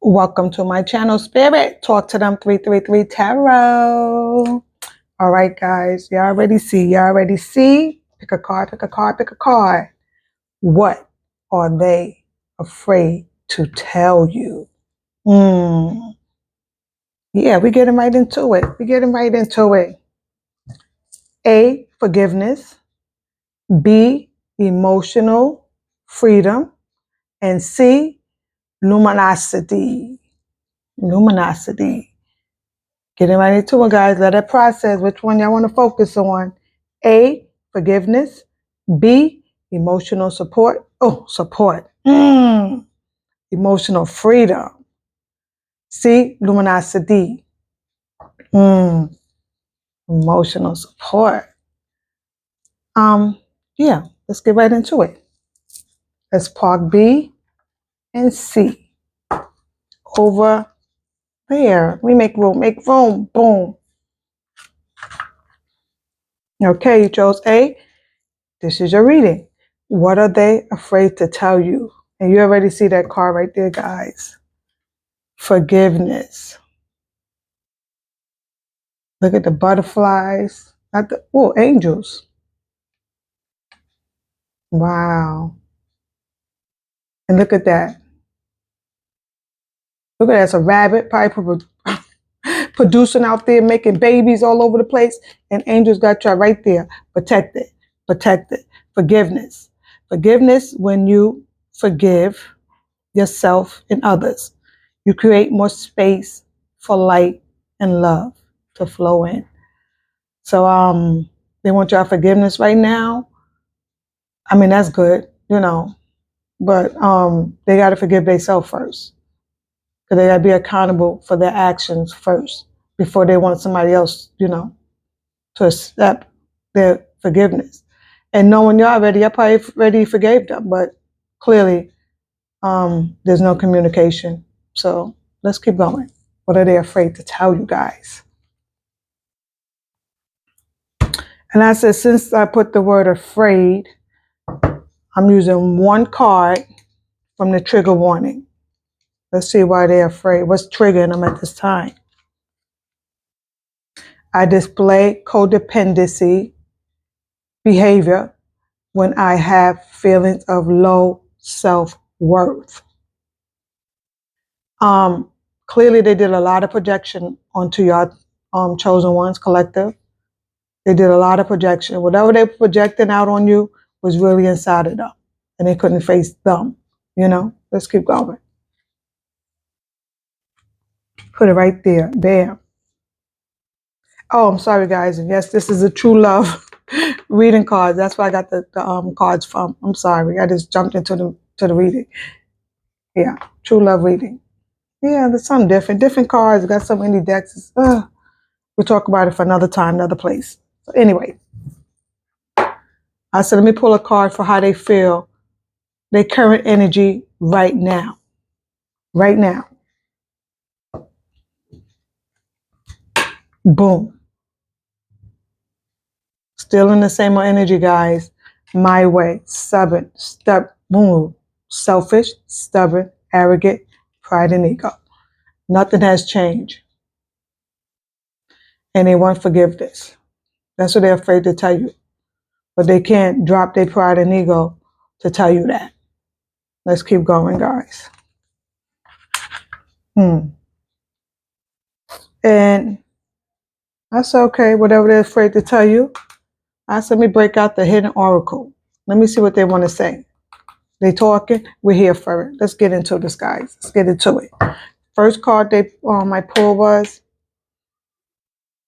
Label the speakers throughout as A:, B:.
A: Welcome to my channel, Spirit. Talk to them 333 Tarot. All right, guys. You already see. Pick a card, pick a card, pick a card. What are they afraid to tell you? Yeah, we're getting right into it. A, forgiveness. B, emotional freedom. And C, luminosity. Getting right into it, guys. Let it process. Which one y'all want to focus on? A, forgiveness. B, emotional support. Oh, support. Emotional freedom. C, luminosity. Emotional support. Yeah, let's get right into it. Let's park B and C over there. We make room, boom. Okay, you chose A. This is your reading. What are they afraid to tell you? And you already see that card right there, guys. Forgiveness. Look at the butterflies. Angels. Wow. And look at that. Look at that. It's a rabbit, probably producing out there, making babies all over the place. And angels got you right there. Protect it. Forgiveness. Forgiveness, when you forgive yourself and others, you create more space for light and love to flow in. So they want your forgiveness right now. I mean, that's good, but they got to forgive themselves first, because they got to be accountable for their actions first before they want somebody else, to accept their forgiveness. And knowing y'all probably already forgave them, but clearly there's no communication. So let's keep going. What are they afraid to tell you guys? And I said, since I put the word afraid, I'm using one card from the trigger warning. Let's see why they're afraid. What's triggering them at this time? I display codependency behavior when I have feelings of low self-worth. Clearly, they did a lot of projection onto your chosen ones, collective. They did a lot of projection. Whatever they were projecting out on you was really inside of them, and they couldn't face them. Let's keep going. Put it right there. Bam. Oh, I'm sorry, guys. And yes, this is a true love reading card. That's where I got the cards from. I'm sorry. I just jumped into the reading. Yeah, true love reading. Yeah, there's something different. Different cards. Got so many decks. We'll talk about it for another time, another place. So anyway, I said, let me pull a card for how they feel, their current energy right now. Right now. Boom. Still in the same energy, guys. My way. Stubborn. Boom. Selfish, stubborn, arrogant, pride and ego. Nothing has changed. And they want forgiveness. That's what they're afraid to tell you. But they can't drop their pride and ego to tell you that. Let's keep going, guys. And that's okay, whatever they're afraid to tell you. I said, let me break out the hidden oracle. Let me see what they want to say. They talking, we're here for it. Let's get into this, guys. Let's get into it. First card my pull was,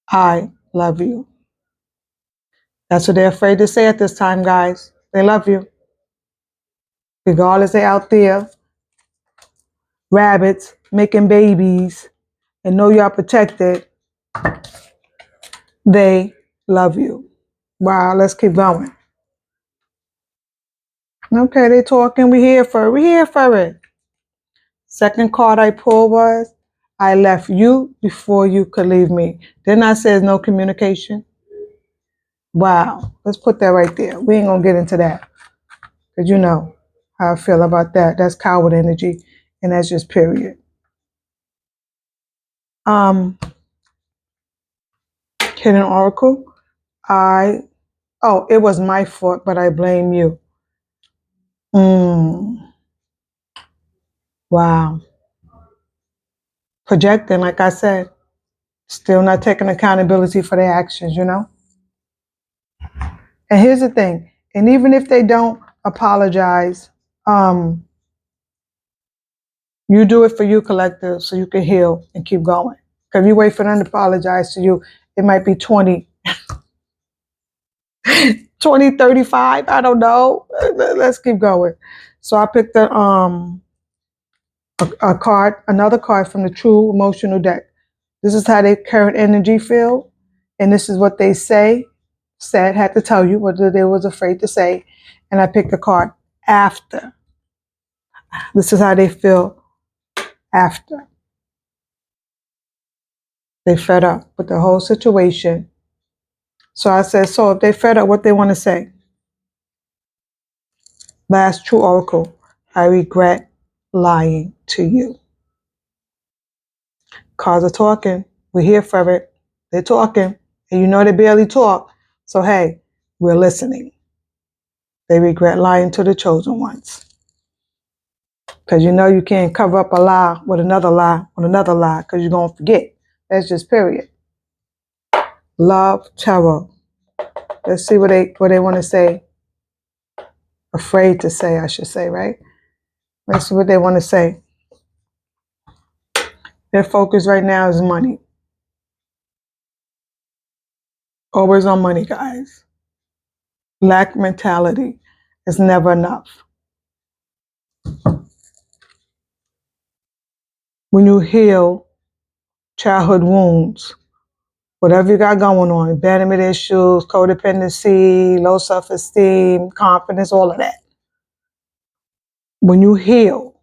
A: I love you. That's what they're afraid to say at this time, guys. They love you. Regardless, they're out there, rabbits, making babies, and know y'all protected. They love you. Wow, let's keep going. Okay, they talking, we're here for it. Second card I pulled was, I left you before you could leave me. Then I said no communication. Wow, let's put that right there. We ain't gonna get into that, because you know how I feel about that. That's coward energy, and that's just period. Hidden Oracle. It was my fault, but I blame you. Wow. Projecting, like I said, still not taking accountability for their actions, you know? And here's the thing, and even if they don't apologize, you do it for you, collective, so you can heal and keep going. Because if you wait for them to apologize to you, it might be 20, 35, I don't know. Let's keep going. So I picked a card, another card from the True Emotional deck. This is how their current energy feel, and this is what they said, had to tell you what they was afraid to say. And I picked a card after. This is how they feel after. They fed up with the whole situation. So I said, so if they fed up, what they want to say? Last True Oracle, I regret lying to you. Cards are talking. We're here for it. They're talking. And you know they barely talk. So hey, we're listening. They regret lying to the chosen ones. Because you know you can't cover up a lie with another lie with another lie because you're going to forget. That's just period. Love, terror. Let's see what they want to say. Afraid to say, I should say, right? Let's see what they want to say. Their focus right now is money. Always on money, guys. Lack mentality is never enough. When you heal childhood wounds, whatever you got going on, abandonment issues, codependency, low self-esteem, confidence, all of that. When you heal,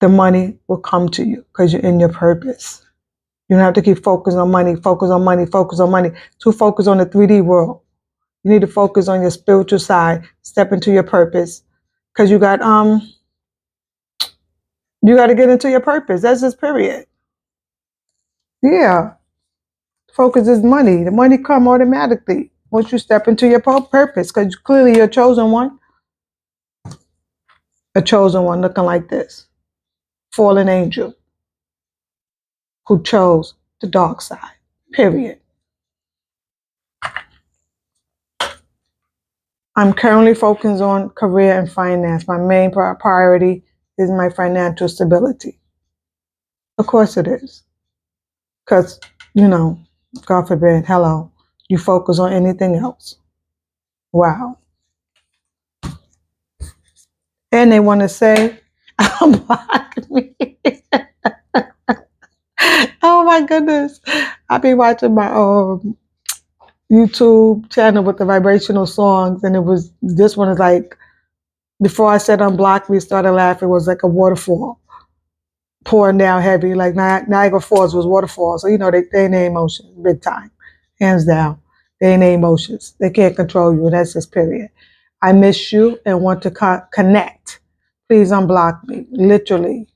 A: the money will come to you because you're in your purpose. You don't have to keep focusing on money, focus on money, focus on money. Too focused on the 3D world. You need to focus on your spiritual side, step into your purpose. Because you got to get into your purpose. That's just period. Yeah. Focus is money. The money come automatically once you step into your purpose, because clearly you're a chosen one. A chosen one looking like this. Fallen angel who chose the dark side. Period. I'm currently focused on career and finance. My main priority is my financial stability. Of course it is. Because, God forbid, hello, you focus on anything else. Wow. And they want to say, unblock me. Oh my goodness. I be watching my YouTube channel with the vibrational songs, and this one is like, before I said unblock me, started laughing, it was like a waterfall pouring down heavy, like Niagara Falls was waterfall. So, they in their emotions, big time, hands down. They in their emotions. They can't control you. That's just period. I miss you and want to connect. Please unblock me, literally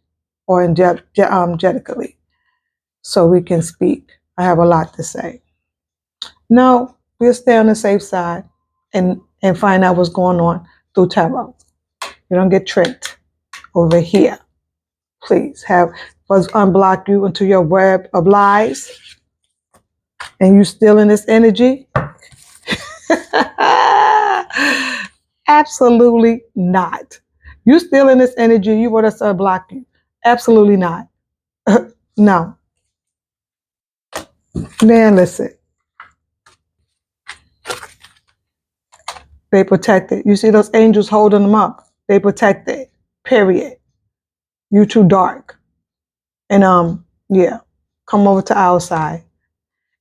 A: or energetically, so we can speak. I have a lot to say. No, we'll stay on the safe side and find out what's going on through tarot. You don't get tricked over here. Please have us unblock you into your web of lies, and you still in this energy. Absolutely not. You still in this energy, you want us to unblock you. Absolutely not. No. Man, listen. They protect it. You see those angels holding them up. They protect it. Period. You too dark. And yeah. Come over to our side.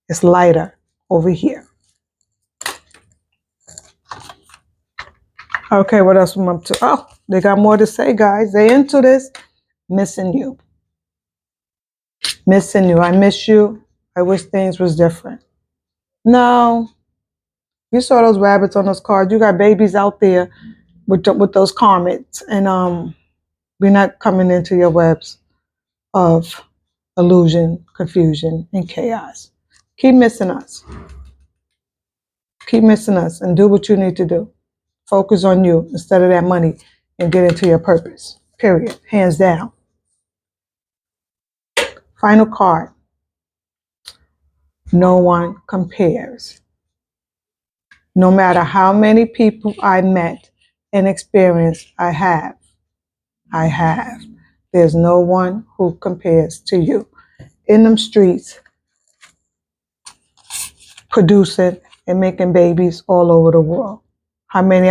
A: It's lighter over here. Okay, what else am I up to? Oh, they got more to say, guys. They into this. Missing you. Missing you. I miss you. I wish things was different. No. You saw those rabbits on those cards. You got babies out there with those comments. And we're not coming into your webs. of illusion, confusion, and chaos. Keep missing us. Keep missing us and do what you need to do. Focus on you instead of that money and get into your purpose. Period. Hands down. Final card. No one compares. No matter how many people I met and experienced, I have. There's no one who compares to you. In them streets, producing and making babies all over the world. How many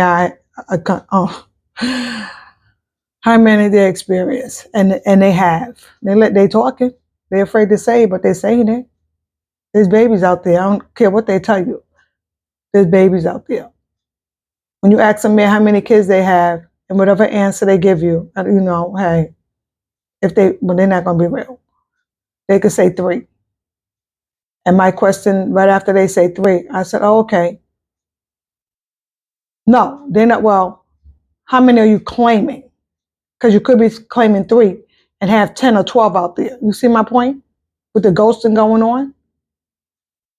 A: how many they experience and they have. They talking. They're afraid to say it, but they're saying it. There's babies out there. I don't care what they tell you. There's babies out there. When you ask them how many kids they have, and whatever answer they give you, hey, well, they're not gonna be real. They could say 3. And my question right after they say 3, I said, oh, okay. No, they're not. Well, how many are you claiming? Because you could be claiming 3 and have 10 or 12 out there. You see my point? With the ghosting going on?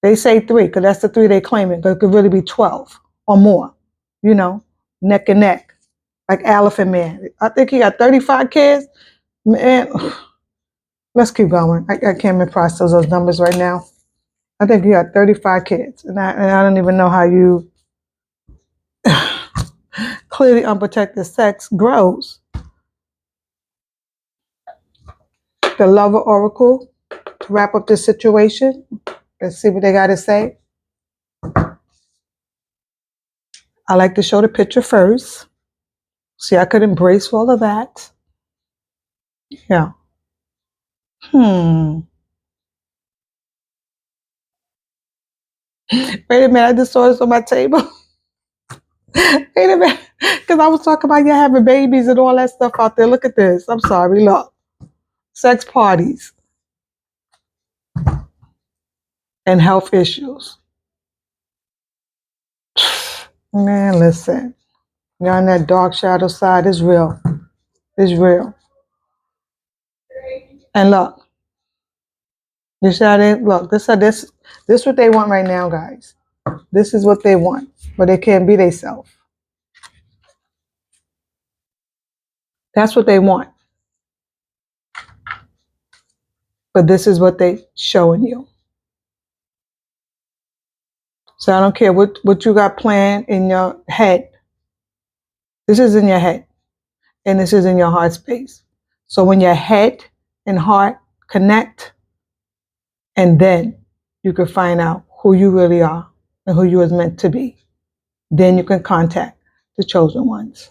A: They say 3 because that's the 3 they claiming, but it could really be 12 or more, neck and neck. Like Elephant Man. I think he got 35 kids. Man, let's keep going. I can't even process those numbers right now. I think he got 35 kids. And I don't even know how you clearly unprotected sex grows. The Lover Oracle to wrap up this situation. Let's see what they got to say. I like to show the picture first. See, I could embrace all of that. Yeah. Wait a minute, I just saw this on my table. Wait a minute, because I was talking about you having babies and all that stuff out there. Look at this. I'm sorry, look. Sex parties and health issues. Man, listen. You're on that dark shadow side. It's real. It's real. And look. You see how they look? This is what they want right now, guys. This is what they want. But they can't be themselves. That's what they want. But this is what they showing you. So I don't care what you got planned in your head. This is in your head. And this is in your heart space. So when your head and heart connect, and then you can find out who you really are and who you was meant to be. Then you can contact the chosen ones.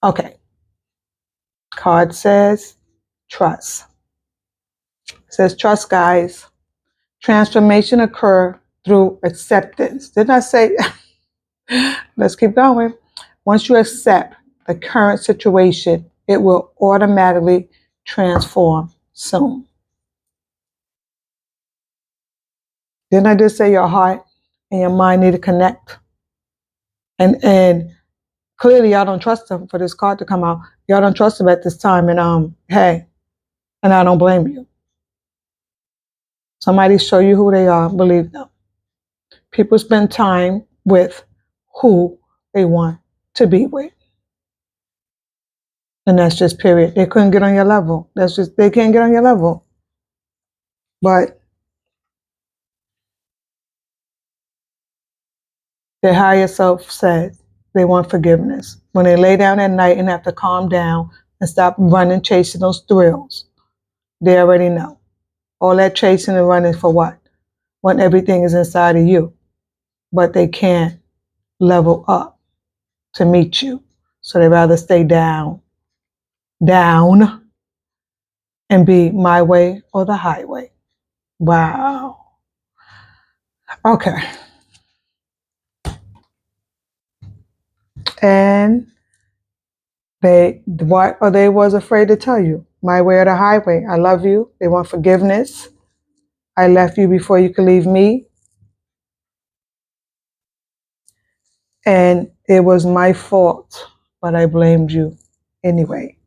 A: Okay. Card says trust. It says trust, guys. Transformation occur through acceptance. Didn't I say? Let's keep going. Once you accept the current situation, it will automatically transform soon. Didn't I just say your heart and your mind need to connect? And clearly y'all don't trust them for this card to come out. Y'all don't trust them at this time. And hey, and I don't blame you. Somebody show you who they are, believe them. People spend time with who they want to be with. And that's just period. They couldn't get on your level. They can't get on your level. But their higher self said they want forgiveness. When they lay down at night and have to calm down and stop running, chasing those thrills, they already know. All that chasing and running for what? When everything is inside of you. But they can't level up to meet you. So they rather stay down, and be my way or the highway. Wow. Okay. And they was afraid to tell you. My way or the highway. I love you. They want forgiveness. I left you before you could leave me. And it was my fault, but I blamed you anyway.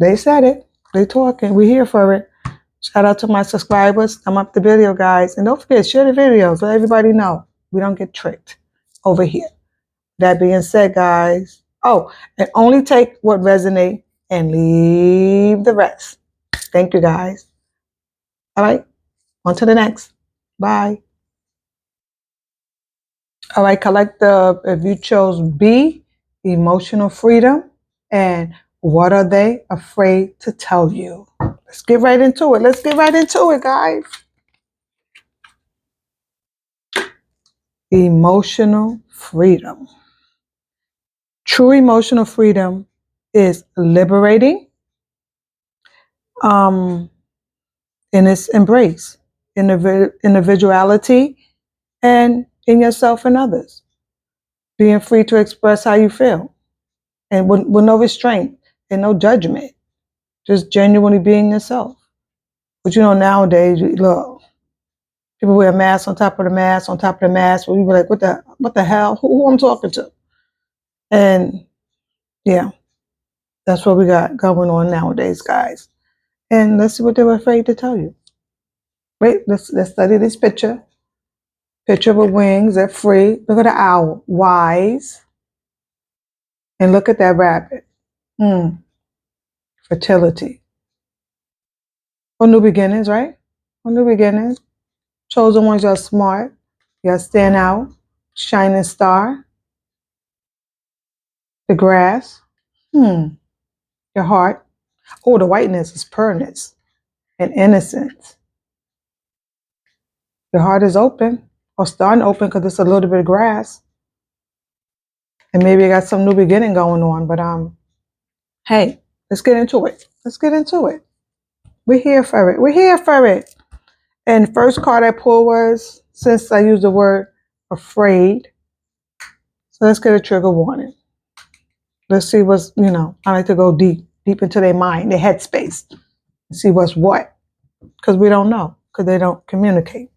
A: They said it. They talking. We're here for it. Shout out to my subscribers. Thumb up the video, guys. And don't forget, share the videos. Let everybody know we don't get tricked over here. That being said, guys. Oh, and only take what resonates and leave the rest. Thank you, guys. All right. On to the next. Bye. All right. Collective, if you chose B, emotional freedom, and what are they afraid to tell you? Let's get right into it. Let's get right into it, guys. Emotional freedom. True emotional freedom is liberating in its embrace, individuality, and in yourself and others. Being free to express how you feel and with no restraint and no judgment. Just genuinely being yourself. But you know, nowadays, look, people wear masks on top of the mask on top of the mask. Where you be like, what the hell? Who I'm talking to? And yeah, that's what we got going on nowadays, guys. And let's see what they were afraid to tell you. Wait, let's study this picture. Picture with wings. They're free. Look at the owl. Wise. And look at that rabbit. Fertility. For new beginnings, right? For new beginnings. Chosen ones, you're smart. You're stand out. Shining star. The grass. Your heart. Oh, the whiteness is pureness and innocence. Your heart is open or starting open because it's a little bit of grass. And maybe you got some new beginning going on. But hey, let's get into it. Let's get into it. We're here for it. We're here for it. And first card I pulled was, since I used the word afraid, so let's get a trigger warning. Let's see what's, I like to go deep into their mind, their headspace, and see what's what. Because we don't know, because they don't communicate.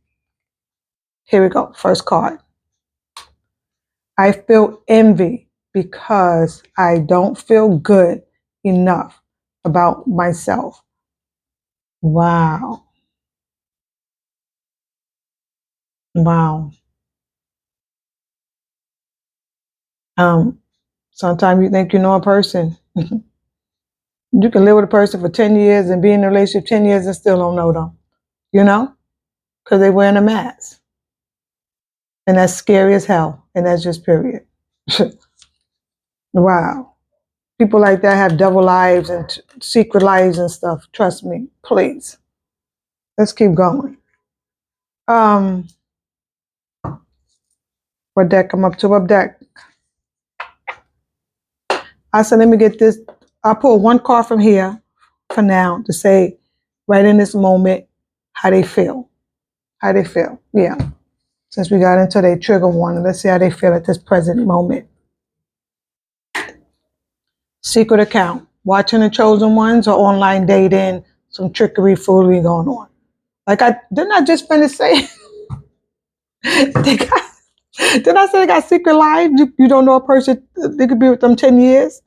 A: Here we go. First card. I feel envy because I don't feel good enough about myself. Wow. Wow. Sometimes you think you know a person. You can live with a person for 10 years and be in a relationship 10 years and still don't know them, because they're wearing a mask. And that's scary as hell. And that's just period. Wow. People like that have double lives and secret lives and stuff. Trust me, please. Let's keep going. What deck I'm up to? Up deck. I said, let me get this. I'll pull one card from here for now to say, right in this moment, how they feel. How they feel. Yeah. Since we got into their trigger warning, let's see how they feel at this present moment. Secret account. Watching the chosen ones or online dating, some trickery, foolery going on. Like didn't I just finish saying? Didn't I say they got secret lives? You don't know a person, they could be with them 10 years?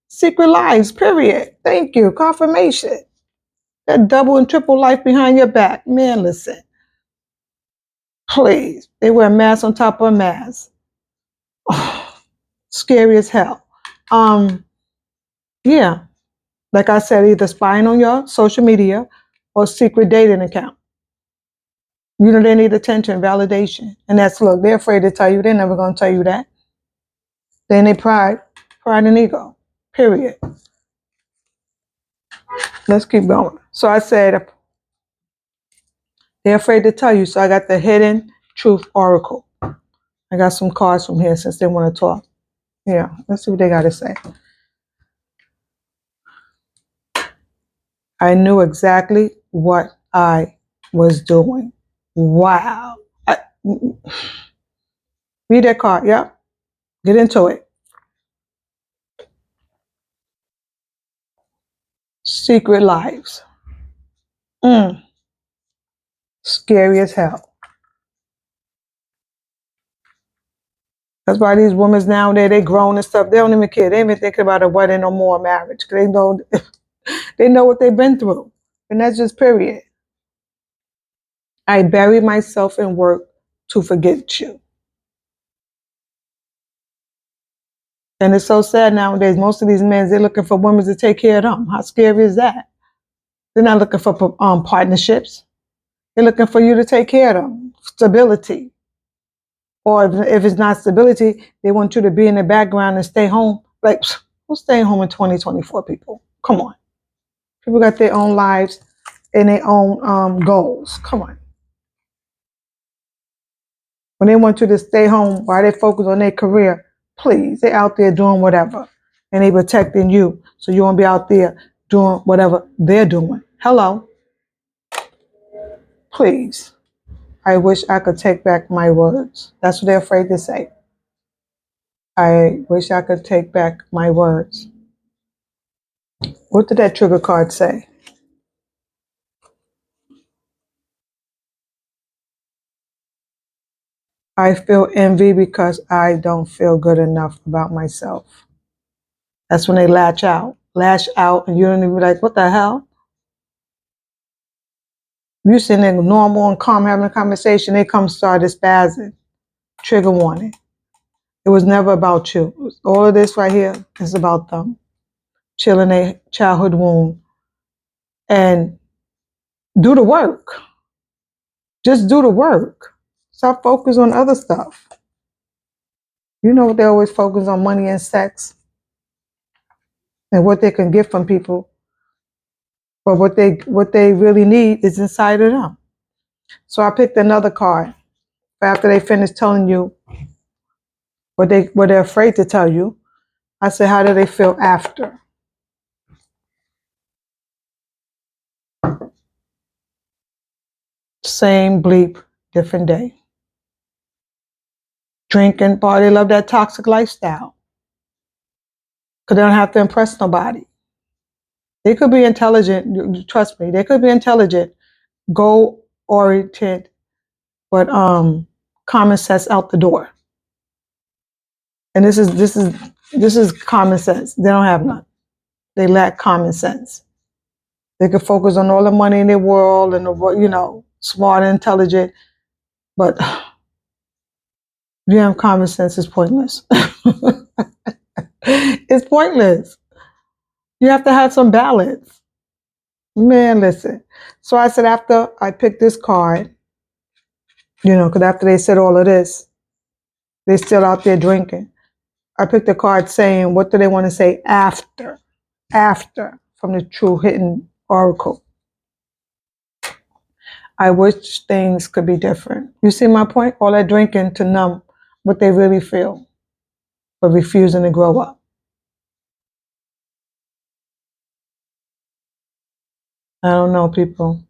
A: Secret lives, period. Thank you. Confirmation. That double and triple life behind your back. Man, listen. Please. They wear a mask on top of a mask. Oh, scary as hell. Yeah. Like I said, either spying on your social media or secret dating account. They need attention, validation. And look, they're afraid to tell you. They're never going to tell you that. Then they pride and ego. Period. Let's keep going. So I said, they're afraid to tell you. So I got the Hidden Truth Oracle. I got some cards from here since they want to talk. Yeah, let's see what they got to say. I knew exactly what I was doing. Wow. Read that card. Yep. Get into it. Secret lives. Scary as hell. That's why these women nowadays, they grown and stuff. They don't even care. They ain't even thinking about a wedding or more marriage. They know They know what they've been through. And that's just period. I bury myself in work to forget you. And it's so sad nowadays. Most of these men, they're looking for women to take care of them. How scary is that? They're not looking for partnerships. They're looking for you to take care of them. Stability. Or if it's not stability, they want you to be in the background and stay home. Like, who's staying home in 2024, people? Come on. People got their own lives and their own goals. Come on. When they want you to stay home while they focus on their career, please, they're out there doing whatever. And they protecting you. So you won't be out there doing whatever they're doing. Hello. Please. I wish I could take back my words. That's what they're afraid to say. I wish I could take back my words. What did that trigger card say? I feel envy because I don't feel good enough about myself. That's when they lash out, and you don't even be like, what the hell? You sitting there normal and calm having a conversation, they come start spazzing. Trigger warning. It was never about you. All of this right here is about them. Chilling a childhood wound. And do the work. Just do the work. Stop focusing on other stuff. You know what they always focus on, money and sex. And what they can get from people. But what they really need is inside of them. So I picked another card. After they finish telling you what they're afraid to tell you, I said, how do they feel after? Same bleep, different day. Drinking, party, they love that toxic lifestyle. Because they don't have to impress nobody. They could be intelligent, trust me, they could be intelligent, goal-oriented, but common sense out the door. And this is common sense. They don't have none. They lack common sense. They could focus on all the money in their world and smart and intelligent, but you have common sense is pointless. It's pointless. You have to have some balance. Man, listen. So I said after I picked this card, because after they said all of this, they're still out there drinking. I picked a card saying, what do they want to say after? After, from the True Hidden Oracle. I wish things could be different. You see my point? All that drinking to numb what they really feel, but refusing to grow up. I don't know, people.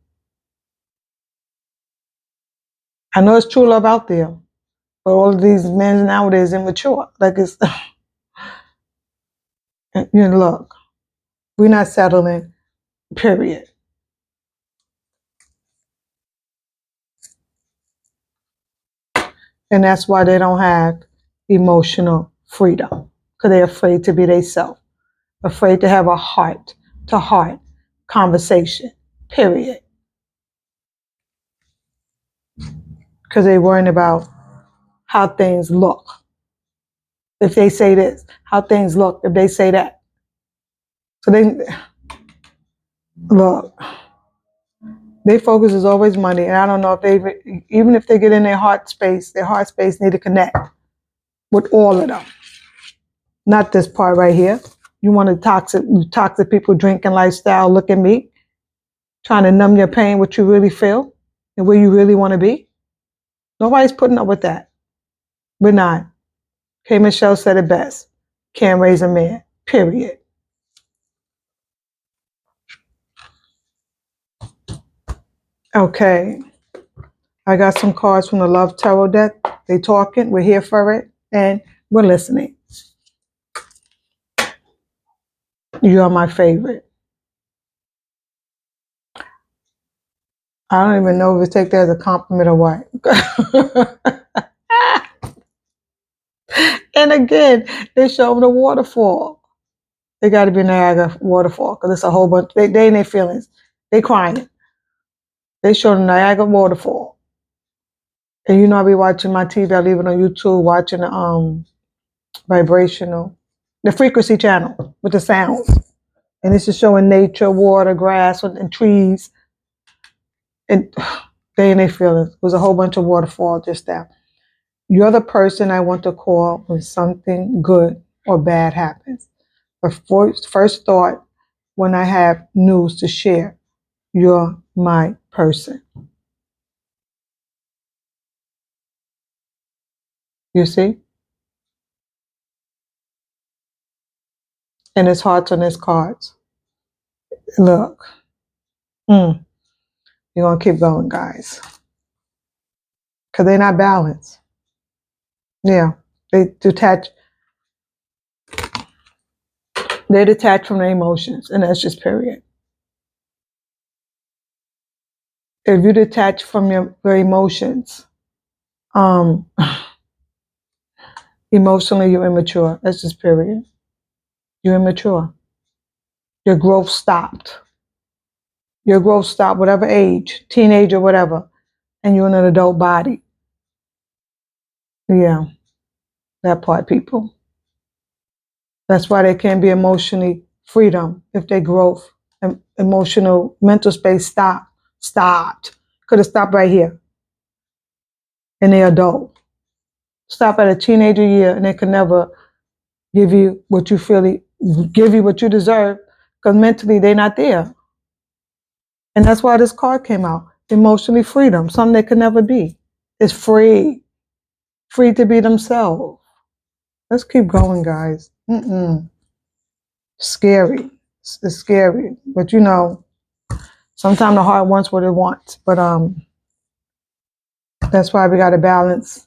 A: I know it's true love out there, but all of these men nowadays immature. Like it's, look, we're not settling, period. And that's why they don't have emotional freedom, because they're afraid to be themselves, afraid to have a heart-to-heart conversation, period. Because they're worrying about how things look. If they say this, how things look if they say that. So their focus is always money. And I don't know if even if they get in their heart space need to connect with all of them. Not this part right here. You want a toxic people drinking lifestyle, look at me, trying to numb your pain, what you really feel and where you really want to be. Nobody's putting up with that. We're not. K. Michelle said it best. Can't raise a man, period. Okay. I got some cards from the Love Tarot deck. They talking. We're here for it. And we're listening. You are my favorite. I don't even know if we take that as a compliment or what. And again, they show them the waterfall. They got to be Niagara waterfall because it's a whole bunch. They in their feelings. They crying. They showing Niagara waterfall. And you know I be watching my TV. I leave it on YouTube watching the vibrational, the frequency channel with the sounds. And this is showing nature, water, grass, and trees. And they in their feelings. It was a whole bunch of waterfall just there. You're the person I want to call when something good or bad happens. But first thought when I have news to share, you're my person. You see? And it's hearts on his cards. Look, you're going to keep going, guys. Because they're not balanced. Yeah, they detach. They detach from their emotions, and that's just period. If you detach from your emotions, emotionally you're immature. That's just period. You're immature. Your growth stopped. Your growth stopped, whatever age, teenage or whatever, and you're in an adult body. Yeah, that part, people. That's why they can't be emotionally freedom if their growth, emotional, mental space stopped. Could have stopped right here. And they're adult. Stop at a teenager year and they could never give you what you feel, give you what you deserve because mentally they're not there. And that's why this card came out. Emotionally freedom, something they could never be. It's free. Free to be themselves. Let's keep going, guys. Scary. It's scary. But you know, sometimes the heart wants what it wants. But that's why we gotta balance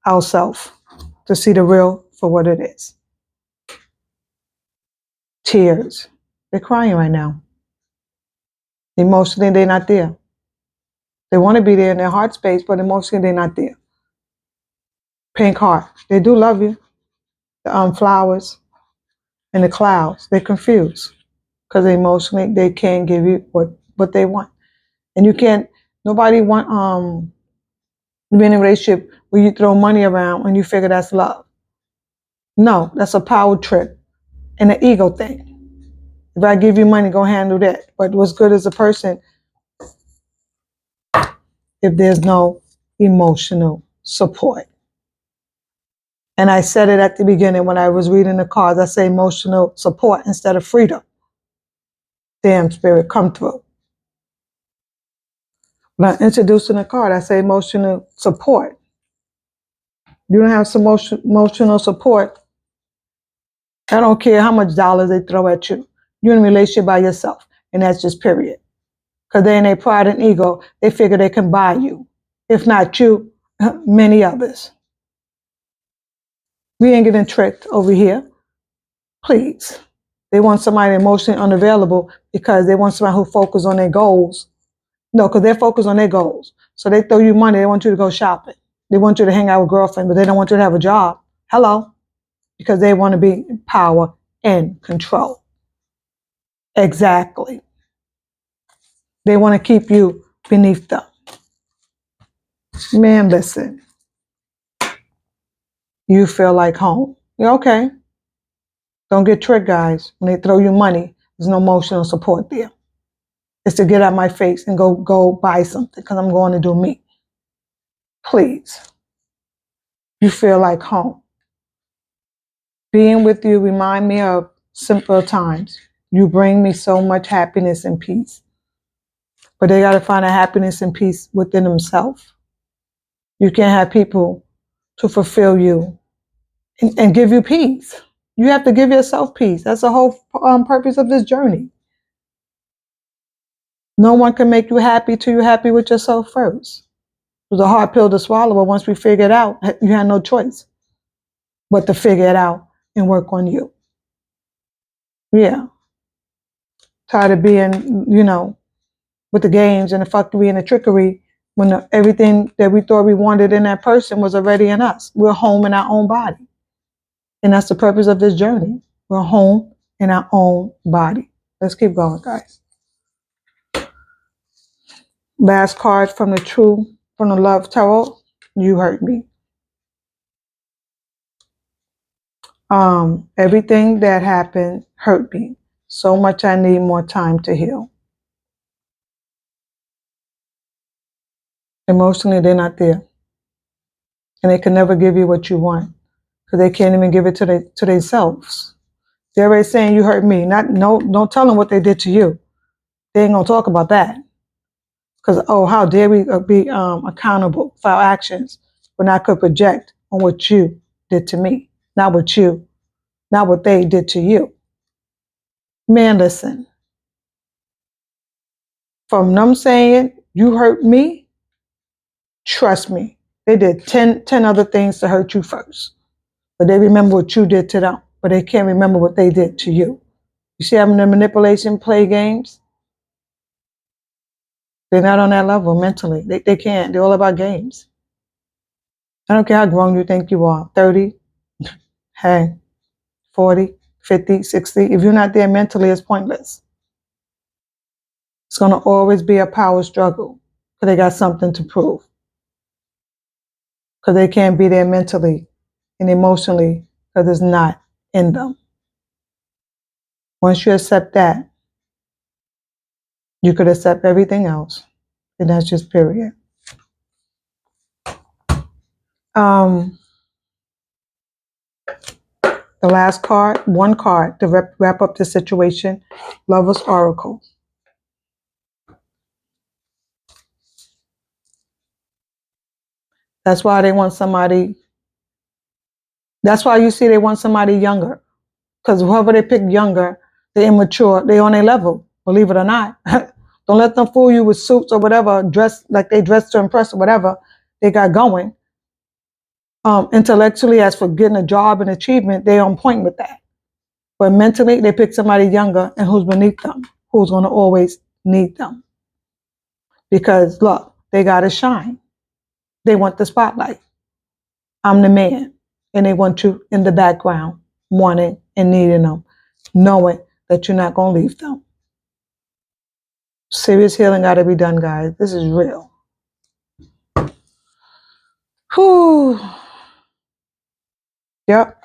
A: ourselves to see the real for what it is. Tears. They're crying right now. Emotionally, they're not there. They want to be there in their heart space, but emotionally, they're not there. Pink heart. They do love you. The flowers and the clouds. They're confused because emotionally, they can't give you what they want. And you can't, nobody want to be in a relationship where you throw money around and you figure that's love. No, that's a power trip and an ego thing. If I give you money, go handle that. But what's good as a person if there's no emotional support? And I said it at the beginning when I was reading the cards. I say emotional support instead of freedom. Damn, spirit, come through. When I introducing the card, I say emotional support. You don't have some emotional support. I don't care how much dollars they throw at you. You're in a relationship by yourself. And that's just period. Because they're in their pride and ego. They figure they can buy you. If not you, many others. We ain't getting tricked over here. Please. They want somebody emotionally unavailable because they want somebody who focuses on their goals. No, because they're focused on their goals. So they throw you money. They want you to go shopping. They want you to hang out with girlfriend, but they don't want you to have a job. Hello? Because they want to be in power and control. Exactly. They want to keep you beneath them. Man, listen. You feel like home. You're okay. Don't get tricked, guys. When they throw you money, there's no emotional support there. It's to get out my face and go buy something because I'm going to do me. Please. You feel like home. Being with you remind me of simpler times. You bring me so much happiness and peace. But they got to find a happiness and peace within themselves. You can't have people to fulfill you and give you peace. You have to give yourself peace. That's the whole purpose of this journey. No one can make you happy till you're happy with yourself first. It was a hard pill to swallow, but once we figure it out, you had no choice but to figure it out and work on you. Yeah. Tired of being, with the games and the fuckery and the trickery when everything that we thought we wanted in that person was already in us. We're home in our own body. And that's the purpose of this journey. We're home in our own body. Let's keep going, guys. Last card from the Love Tarot. You hurt me. Everything that happened hurt me so much. I need more time to heal. Emotionally, they're not there, and they can never give you what you want because they can't even give it to themselves. They're already saying you hurt me. Don't tell them what they did to you. They ain't gonna talk about that because how dare we be accountable for our actions when I could project on what you did to me, not what they did to you. Man, listen. From them saying you hurt me, trust me, they did 10 other things to hurt you first. But they remember what you did to them, but they can't remember what they did to you. You see having the manipulation play games? They're not on that level mentally. They can't. They're all about games. I don't care how grown you think you are. 30, hey, 40, 50, 60. If you're not there mentally, it's pointless. It's going to always be a power struggle because they got something to prove. Because they can't be there mentally and emotionally because it's not in them. Once you accept that, you could accept everything else. And that's just period. The last card, one card to wrap up the situation, Lover's Oracle. That's why they want somebody, that's why you see they want somebody younger. Because whoever they pick younger, they're immature, they're on their level, believe it or not. Don't let them fool you with suits or whatever, dressed like they dress to impress or whatever they got going. Intellectually, as for getting a job and achievement, they're on point with that. But mentally, they pick somebody younger and who's beneath them, who's going to always need them. Because look, they got to shine. They want the spotlight. I'm the man. And they want you in the background, wanting and needing them, knowing that you're not going to leave them. Serious healing got to be done, guys. This is real. Whew. Yep.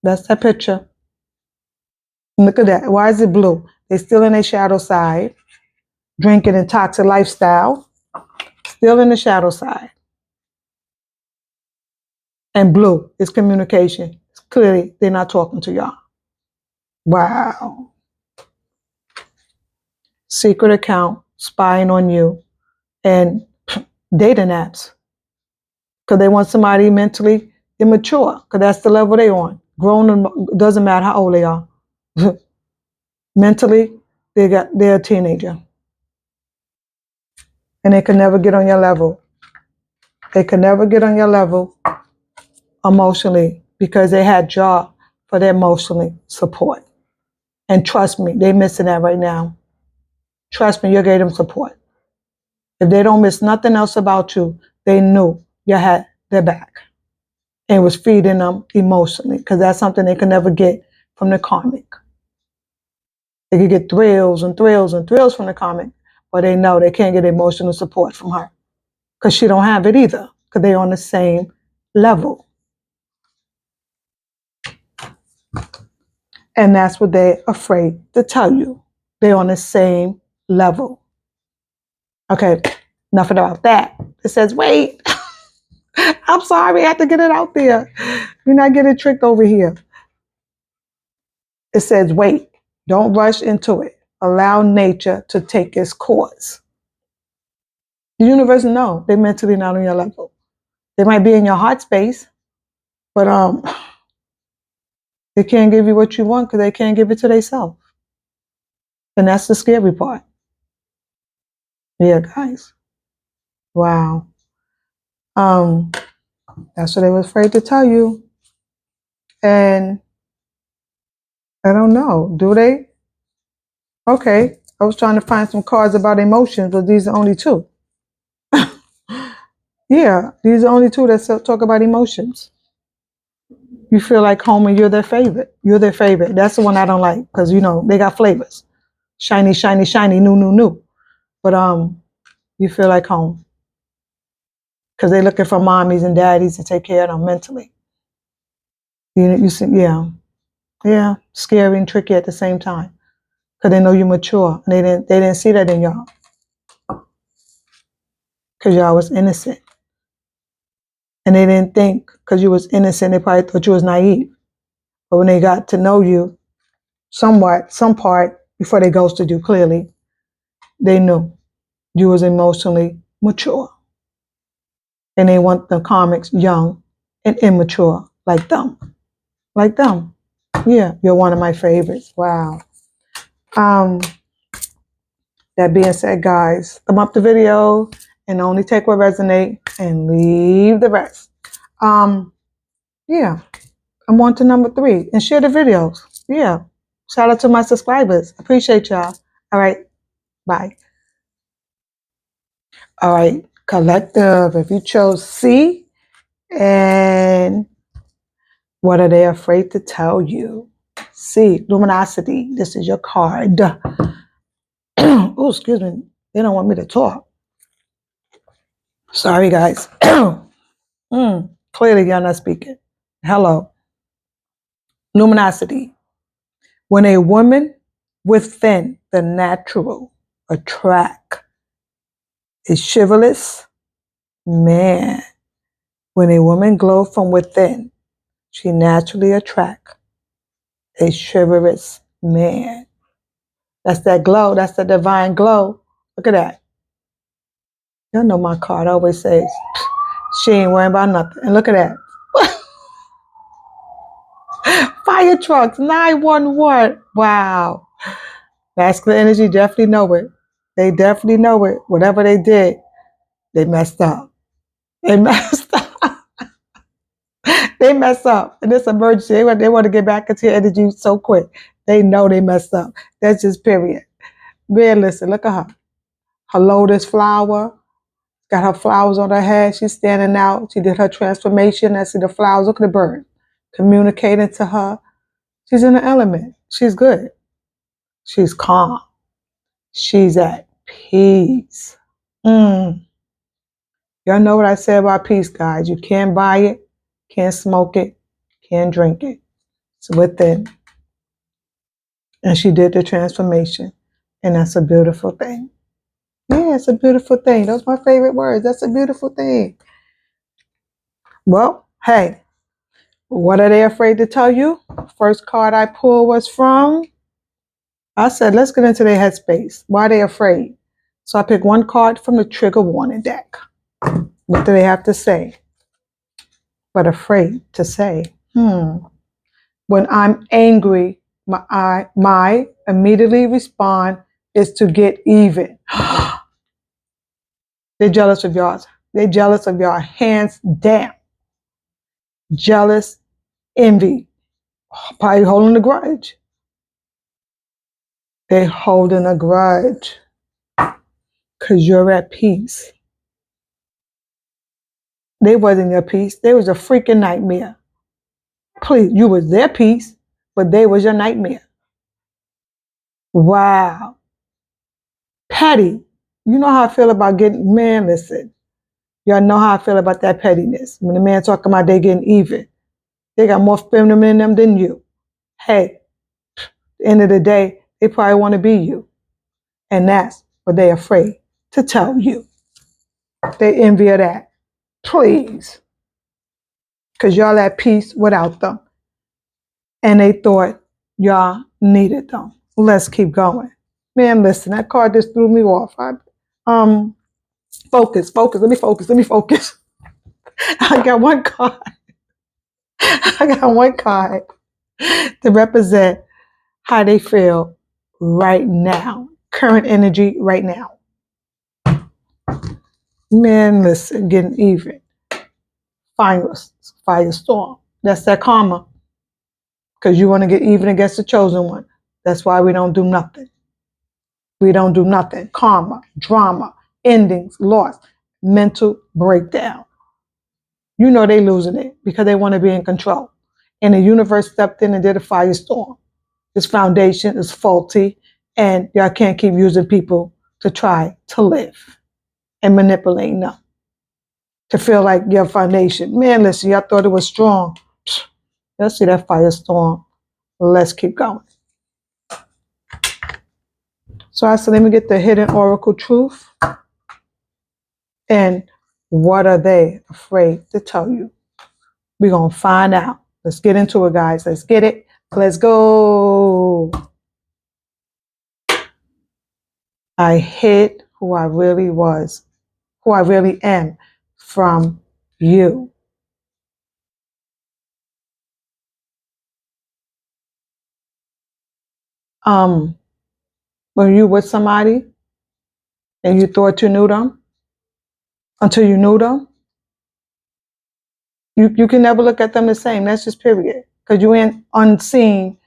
A: That's that picture. Look at that. Why is it blue? They're still in their shadow side, drinking a toxic lifestyle, still in the shadow side. And blue is communication. Clearly, they're not talking to y'all. Wow. Secret account, spying on you, and dating apps. Because they want somebody mentally immature, because that's the level they're on. Grown, doesn't matter how old they are. Mentally, they're a teenager. And they can never get on your level. They can never get on your level emotionally because they had job for their emotionally support. And trust me, they're missing that right now. Trust me, you gave them support. If they don't miss nothing else about you, they knew you had their back. And was feeding them emotionally because that's something they can never get from the karmic. They could get thrills and thrills and thrills from the karmic, but they know they can't get emotional support from her because she don't have it either because they're on the same level. And that's what they're afraid to tell you. They're on the same level. Okay, enough about that. It says, wait, I'm sorry, I have to get it out there. You're not getting tricked over here. It says, wait, don't rush into it. Allow nature to take its course. The universe knows they're mentally not on your level. They might be in your heart space, but they can't give you what you want because they can't give it to themselves. And that's the scary part. Yeah, guys. Wow. That's what they were afraid to tell you. And I don't know, do they? Okay, I was trying to find some cards about emotions, but these are only two. Yeah, these are only two that talk about emotions. You feel like home and you're their favorite. You're their favorite. That's the one I don't like because, they got flavors. Shiny, shiny, shiny, new, new, new. But you feel like home because they're looking for mommies and daddies to take care of them mentally. You see, yeah, scary and tricky at the same time because they know you're mature and they didn't see that in y'all because y'all was innocent and they didn't think because you was innocent they probably thought you was naive. But when they got to know you somewhat, some part before they ghosted you clearly, they knew you was emotionally mature. And they want the comics young and immature like them. Like them. Yeah, you're one of my favorites. Wow. That being said, guys, thumb up the video and only take what resonate and leave the rest. Yeah, I'm on to number 3 and share the videos. Yeah. Shout out to my subscribers. Appreciate y'all. All right. Bye. All right. Collective. If you chose C, and what are they afraid to tell you? C, luminosity. This is your card. Oh, excuse me. They don't want me to talk. Sorry, guys. Clearly, you're not speaking. Hello. Luminosity. When a woman within the natural attract is chivalrous, man. When a woman glow from within, she naturally attract a chivalrous man. That's that glow. That's the divine glow. Look at that. Y'all know my card always says, she ain't worrying about nothing. And look at that. Fire trucks, 911. Wow. Masculine energy definitely know it. They definitely know it. Whatever they did, they messed up. They messed up. They messed up. In this emergency, they want to get back into your energy so quick. They know they messed up. That's just period. Man, listen, look at her. Her lotus flower. Got her flowers on her head. She's standing out. She did her transformation. I see the flowers. Look at the bird. Communicating to her. She's in the element. She's good. She's calm. She's at peace. Y'all know what I say about peace, guys. You can't buy it, can't smoke it, can't drink it. It's within. And she did the transformation. And that's a beautiful thing. Yeah, it's a beautiful thing. Those are my favorite words. That's a beautiful thing. Well, hey, what are they afraid to tell you? First card I pulled was from, I said, let's get into their headspace. Why are they afraid? So I picked one card from the trigger warning deck. What do they have to say? But afraid to say. When I'm angry, my immediately respond is to get even. They're jealous of yours. They're jealous of your hands down. Jealous, envy. Probably holding a grudge. They're holding a grudge because you're at peace. They wasn't your peace. They was a freaking nightmare. Please, you was their peace, but they was your nightmare. Wow. Petty. You know how I feel about getting, man, listen. Y'all know how I feel about that pettiness. When the man talking about they getting even. They got more feminine in them than you. Hey, at the end of the day, they probably want to be you. And that's what they're afraid to tell you. They envy of that. Please. Because y'all at peace without them. And they thought y'all needed them. Let's keep going. Man, listen, that card just threw me off. Focus. Let me focus. I got one card. I got one card to represent how they feel right now. Current energy right now. Man, listen, getting even. Firestorm. That's that karma. Because you want to get even against the chosen one. That's why we don't do nothing. We don't do nothing. Karma, drama, endings, loss, mental breakdown. You know they losing it because they want to be in control. And the universe stepped in and did a firestorm. This foundation is faulty, and y'all can't keep using people to try to live and manipulating them to feel like your foundation. Man, listen, y'all thought it was strong. Let's see that firestorm. Let's keep going. So I said, let me get the hidden oracle truth. And what are they afraid to tell you? We're going to find out. Let's get into it, guys. Let's get it. Let's go. I hid who I really was, who I really am from you. When you with somebody and you thought you knew them, until you knew them, you can never look at them the same. That's just period. Because you ain't unseen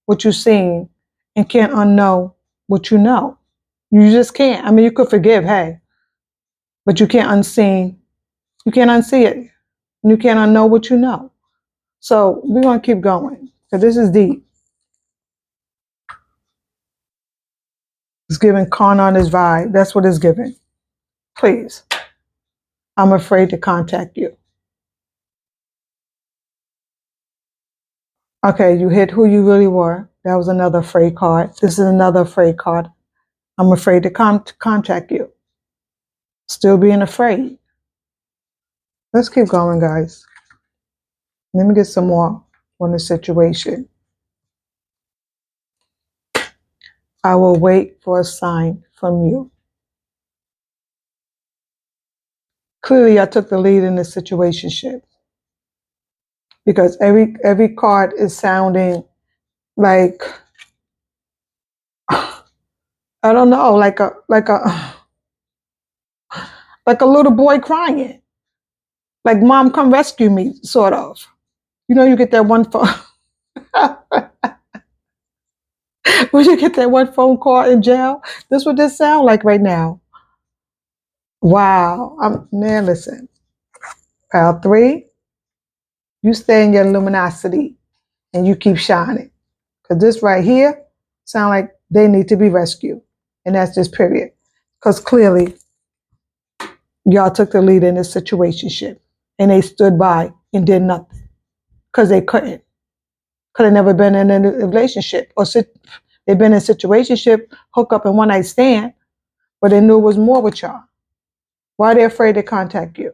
A: what you seen and can't unknow what you know. You just can't. I mean, you could forgive, hey, but you can't unseen. You can't unsee it. And you can't unknow what you know. So we're going to keep going. Because this is deep. It's giving con on his vibe. That's what it's giving. Please. I'm afraid to contact you. Okay, you hit who you really were. That was another afraid card. This is another afraid card. I'm afraid to contact you. Still being afraid. Let's keep going, guys. Let me get some more on the situation. I will wait for a sign from you. Clearly, I took the lead in this situationship because every card is sounding like I don't know, like a little boy crying, like mom, come rescue me, sort of. You know, you get that one phone. When you get that one phone call in jail, this is what this sound like right now. Wow, man, listen, pile 3, you stay in your luminosity and you keep shining. Because this right here sound like they need to be rescued. And that's just period. Because clearly, y'all took the lead in this situationship. And they stood by and did nothing. Because they couldn't. Could have never been in a relationship. Or they've been in a situationship, hook up and one night stand. But they knew it was more with y'all. Why are they afraid to contact you?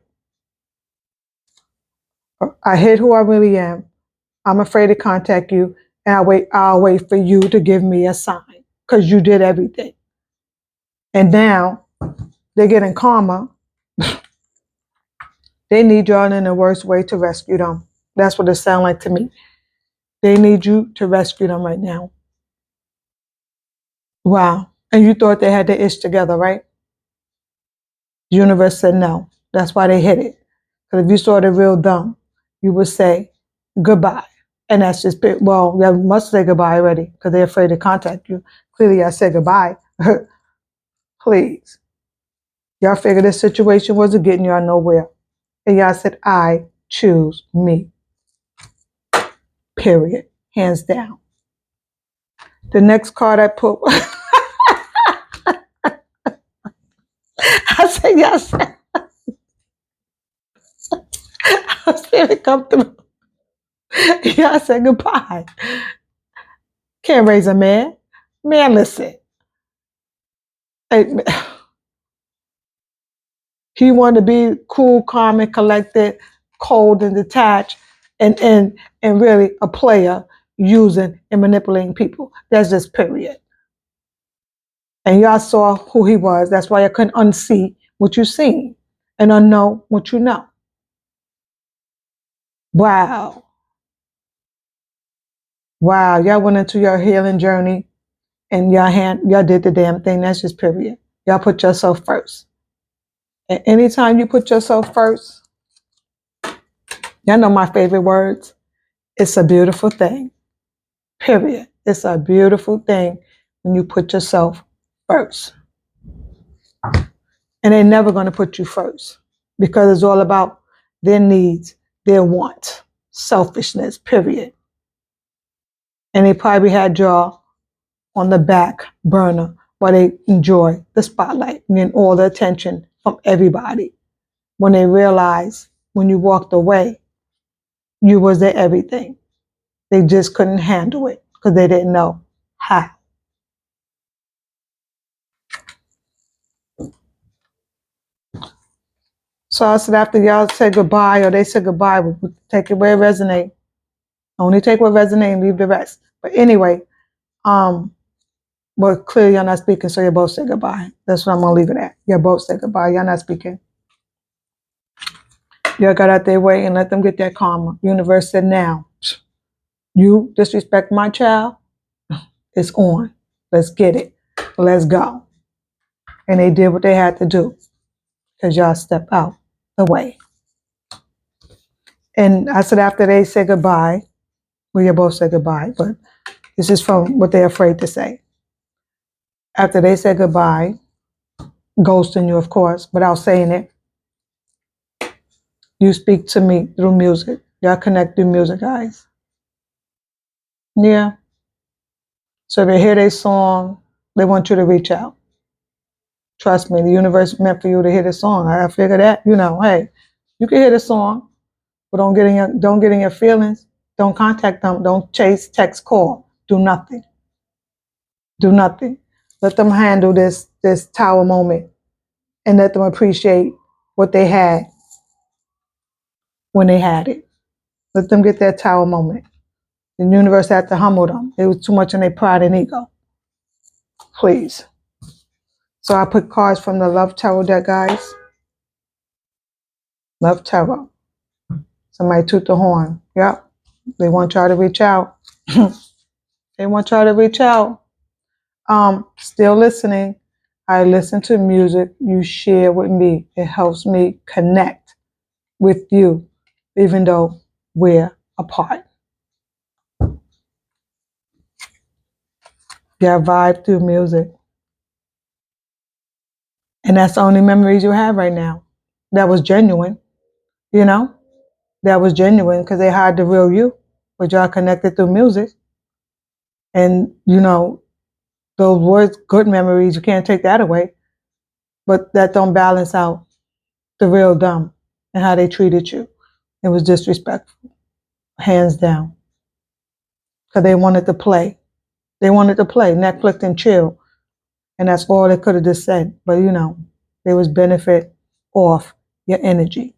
A: I hid who I really am. I'm afraid to contact you. And I'll wait for you to give me a sign. Because you did everything. And now they're getting karma. They need y'all in the worst way to rescue them. That's what it sounds like to me. They need you to rescue them right now. Wow. And you thought they had their ish together, right? The universe said no. That's why they hit it. Because if you saw the real dumb, you would say goodbye. And that's just, well, you must say goodbye already because they're afraid to contact you. Clearly, I said goodbye. Please. Y'all figured this situation wasn't getting y'all nowhere. And y'all said, I choose me. Period. Hands down. The next card I put, I said, yes. I said it come through. Yeah, I said goodbye. Can't raise a man. Man, listen. He wanted to be cool, calm, and collected, cold and detached, and really a player using and manipulating people. That's just period. And y'all saw who he was. That's why I couldn't unsee what you seen and unknow what you know. Wow. Wow. Y'all went into your healing journey and y'all did the damn thing. That's just period. Y'all put yourself first. And anytime you put yourself first, y'all know my favorite words. It's a beautiful thing. Period. It's a beautiful thing when you put yourself first. And they're never going to put you first because it's all about their needs, their wants. selfishness, period. And they probably had y'all on the back burner while they enjoy the spotlight and getting all the attention from everybody. When they realized when you walked away, you was their everything. They just couldn't handle it because they didn't know how. So I said, after y'all said goodbye or they said goodbye, we take it where it resonate. Only take what resonate and leave the rest. But anyway, but clearly y'all not speaking, so you both said goodbye. That's what I'm gonna leave it at. You both said goodbye. Y'all not speaking. Y'all got out their way and let them get that karma. Universe said, now, you disrespect my child, it's on. Let's get it. Let's go. And they did what they had to do because y'all stepped out the way. And I said, after they said goodbye, well, you both said goodbye, but this is from what they're afraid to say. After they said goodbye, ghosting you, of course, without saying it, you speak to me through music. Y'all connect through music, guys. Yeah. So if they hear their song, they want you to reach out. Trust me, the universe meant for you to hear the song. I figure that, hey, you can hear the song, but don't get in your feelings. Don't contact them. Don't chase, text, call. Do nothing. Do nothing. Let them handle this tower moment and let them appreciate what they had when they had it. Let them get their tower moment. The universe had to humble them. It was too much in their pride and ego. Please. So I put cards from the Love Tarot deck, guys. Love Tarot. Somebody toot the horn. Yep. They want y'all to reach out. They want y'all to reach out. Still listening. I listen to music you share with me. It helps me connect with you, even though we're apart. Yeah, vibe through music. And that's the only memories you have right now. That was genuine, That was genuine because they hide the real you, but y'all connected through music. And, those words, good memories, you can't take that away. But that don't balance out the real them and how they treated you. It was disrespectful, hands down. Because they wanted to play. They wanted to play, Netflix and chill. And that's all they could have just said. But, they was benefit off your energy.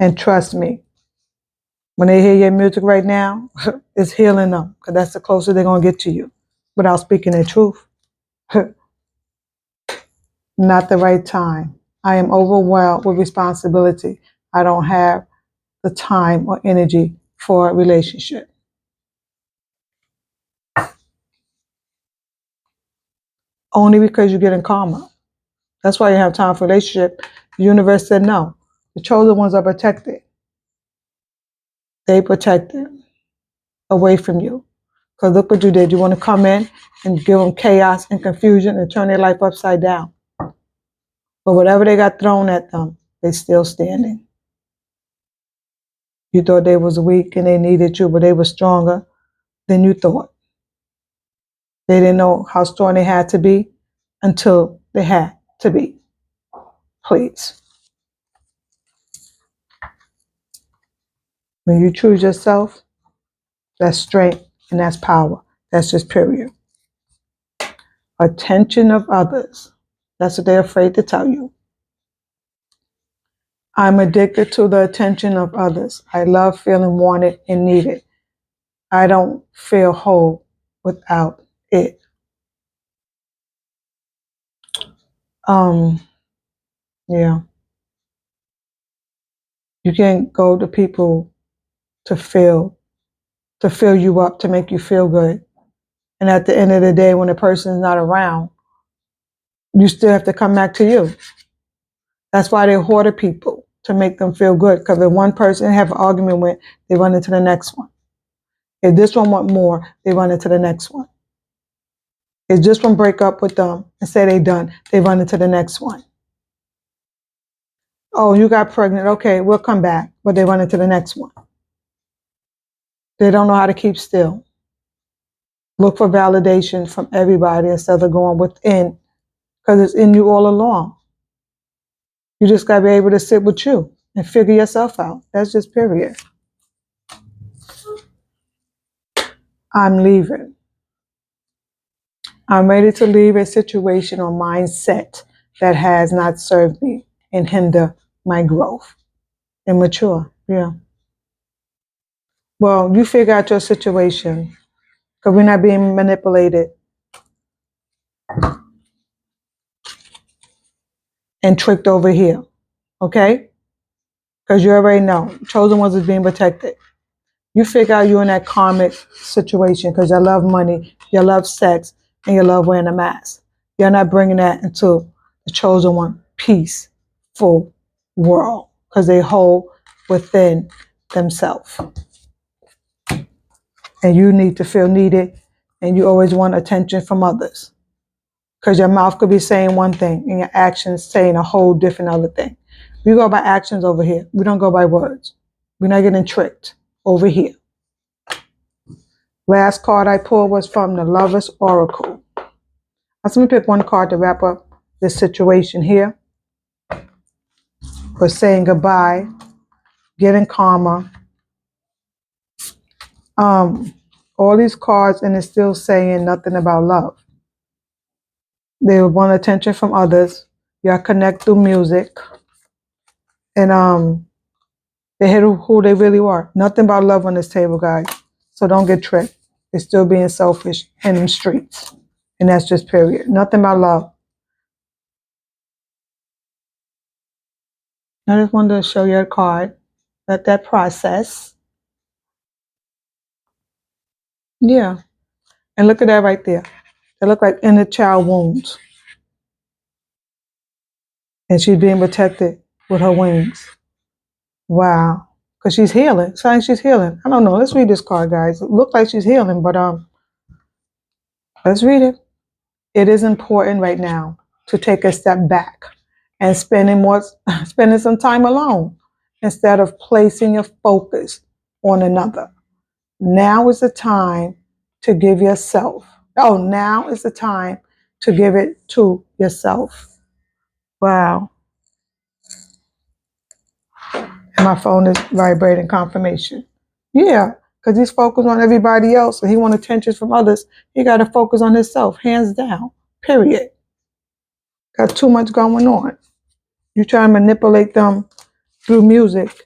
A: And trust me, when they hear your music right now, it's healing them. Because that's the closest they're going to get to you without speaking their truth. Not the right time. I am overwhelmed with responsibility. I don't have the time or energy for a relationship. Only because you're getting karma. That's why you have time for a relationship. The universe said no. The chosen ones are protected. They protected away from you. Because look what you did. You want to come in and give them chaos and confusion and turn their life upside down. But whatever they got thrown at them, they're still standing. You thought they was weak and they needed you, but they were stronger than you thought. They didn't know how strong they had to be until they had to be. Please. When you choose yourself, that's strength and that's power. That's just period. Attention of others. That's what they're afraid to tell you. I'm addicted to the attention of others. I love feeling wanted and needed. I don't feel whole without it. Yeah. You can't go to people to fill you up, to make you feel good. And at the end of the day, when the person's not around, you still have to come back to you. That's why they hoard people, to make them feel good. Because if one person have an argument with, they run into the next one. If this one want more, they run into the next one. If this one break up with them and say they done, they run into the next one. Oh, you got pregnant. Okay, we'll come back. But they run into the next one. They don't know how to keep still. Look for validation from everybody instead of going within, because it's in you all along. You just got to be able to sit with you and figure yourself out. That's just period. I'm leaving. I'm ready to leave a situation or mindset that has not served me and hinder my growth. Immature, yeah. Well, you figure out your situation because we're not being manipulated and tricked over here, okay? Because you already know, chosen ones is being protected. You figure out you're in that karmic situation because you love money, you love sex, and you love wearing a mask. You're not bringing that into the chosen one peaceful world because they hold within themselves. And you need to feel needed, and you always want attention from others because your mouth could be saying one thing and your actions saying a whole different other thing. We go by actions over here. We don't go by words. We're not getting tricked over here. Last card I pulled was from the Lover's Oracle. I'm going to pick one card to wrap up this situation here. For saying goodbye, getting karma. All these cards, and it's still saying nothing about love. They want attention from others. Y'all connect through music. And they hit who they really are. Nothing about love on this table, guys. So don't get tricked. They're still being selfish in them streets. And that's just period. Nothing about love. I just wanted to show you a card. Let that process. Yeah. And look at that right there. They look like inner child wounds. And she's being protected with her wings. Wow. Because she's healing. It's like she's healing. I don't know. Let's read this card, guys. It looks like she's healing, but let's read it. It is important right now to take a step back and spending some time alone instead of placing your focus on another. Now is the time to give yourself. Oh, now is the time to give it to yourself. Wow. My phone is vibrating confirmation. Yeah, because he's focused on everybody else and he wants attention from others. He got to focus on himself, hands down, period. Got too much going on. You try to manipulate them through music,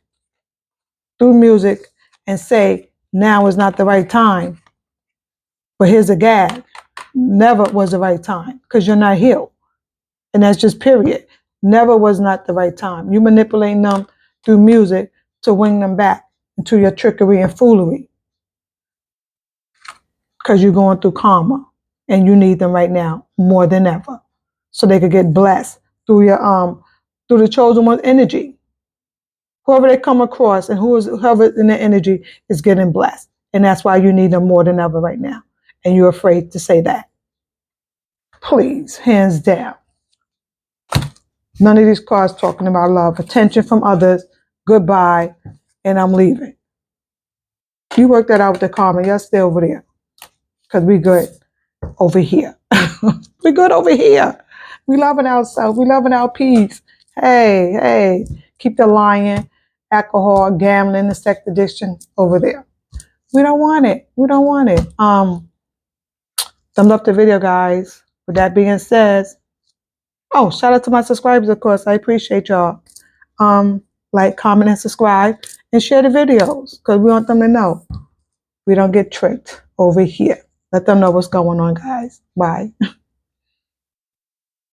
A: and say, now is not the right time. But here's a gag. Never was the right time because you're not healed. And that's just period. Never was not the right time. You manipulating them through music to wing them back into your trickery and foolery because you're going through karma and you need them right now more than ever so they could get blessed through your through the chosen one's energy. Whoever they come across and whoever in their energy is getting blessed. And that's why you need them more than ever right now. And you're afraid to say that. Please, hands down. None of these cards talking about love. Attention from others. Goodbye. And I'm leaving. You work that out with the karma. Y'all stay over there. Because we good over here. We good over here. We loving ourselves. We loving our peace. Hey. Keep the lying, alcohol, gambling, the sex addiction over there. We don't want it. We don't want it. Thumbs up the video, guys. With that being said, oh, shout out to my subscribers, of course. I appreciate y'all. Like, comment, and subscribe, and share the videos because we want them to know we don't get tricked over here. Let them know what's going on, guys. Bye.